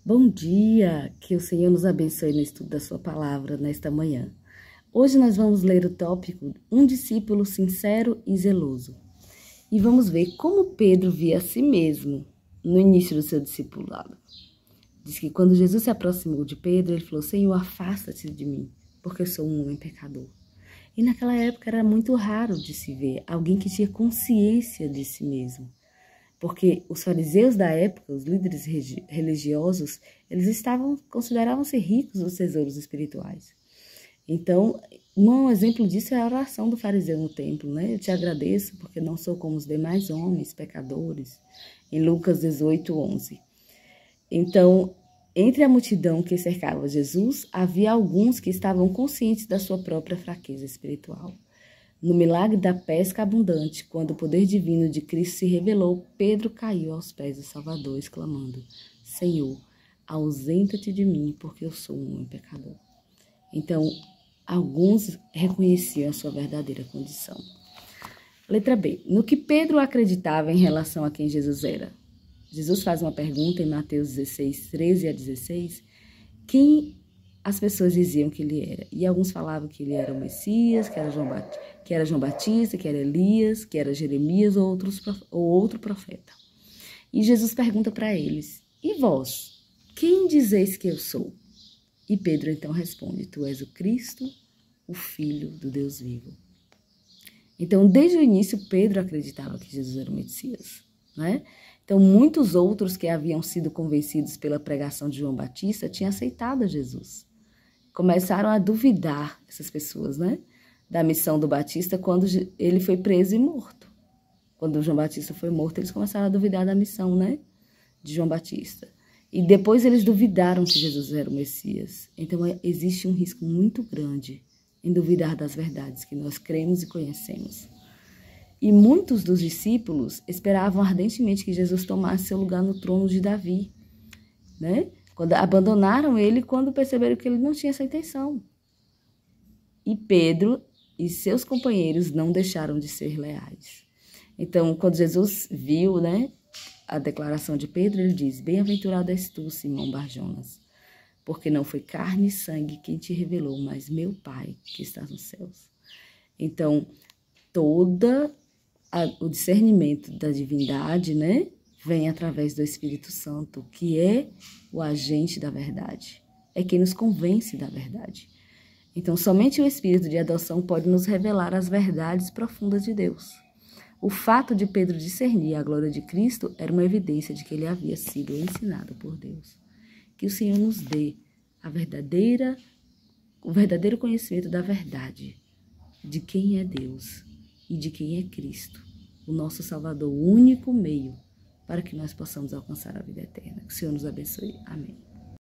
Bom dia, que o Senhor nos abençoe no estudo da sua palavra nesta manhã. Hoje nós vamos ler o tópico Um discípulo sincero e zeloso. E vamos ver como Pedro via a si mesmo no início do seu discipulado. Diz que quando Jesus se aproximou de Pedro, ele falou: Senhor, afasta-te de mim, porque eu sou um homem pecador. E naquela época era muito raro de se ver alguém que tinha consciência de si mesmo. Porque os fariseus da época, os líderes religiosos, consideravam-se ricos dos tesouros espirituais. Então, um exemplo disso é a oração do fariseu no templo, né? Eu te agradeço porque não sou como os demais homens, pecadores, em Lucas 18:11. Então, entre a multidão que cercava Jesus, havia alguns que estavam conscientes da sua própria fraqueza espiritual. No milagre da pesca abundante, quando o poder divino de Cristo se revelou, Pedro caiu aos pés do Salvador, exclamando: Senhor, ausenta-te de mim, porque eu sou um homem pecador. Então, alguns reconheciam a sua verdadeira condição. Letra B. No que Pedro acreditava em relação a quem Jesus era? Jesus faz uma pergunta em Mateus 16, 13 a 16. Quem as pessoas diziam que ele era? E alguns falavam que ele era o Messias, que era João Batista, que era Elias, que era Jeremias ou outro profeta. E Jesus pergunta para eles: E vós, quem dizeis que eu sou? E Pedro então responde: Tu és o Cristo, o Filho do Deus vivo. Então, desde o início, Pedro acreditava que Jesus era o Messias, né? Então, muitos outros que haviam sido convencidos pela pregação de João Batista tinham aceitado Jesus. Começaram a duvidar, essas pessoas, né, da missão do Batista quando ele foi preso e morto. Quando João Batista foi morto, eles começaram a duvidar da missão, né, de João Batista. E depois eles duvidaram que Jesus era o Messias. Então, existe um risco muito grande em duvidar das verdades que nós cremos e conhecemos. E muitos dos discípulos esperavam ardentemente que Jesus tomasse seu lugar no trono de Davi, né? Quando abandonaram ele, quando perceberam que ele não tinha essa intenção. E Pedro e seus companheiros não deixaram de ser leais. Então, quando Jesus viu, né, a declaração de Pedro, ele diz: Bem-aventurado és tu, Simão Barjonas, porque não foi carne e sangue quem te revelou, mas meu Pai que está nos céus. Então, o discernimento da divindade, né, vem através do Espírito Santo, que é o agente da verdade. É quem nos convence da verdade. Então, somente o Espírito de adoção pode nos revelar as verdades profundas de Deus. O fato de Pedro discernir a glória de Cristo era uma evidência de que ele havia sido ensinado por Deus. Que o Senhor nos dê o verdadeiro conhecimento da verdade, de quem é Deus e de quem é Cristo, o nosso Salvador, o único meio para que nós possamos alcançar a vida eterna. Que o Senhor nos abençoe. Amém.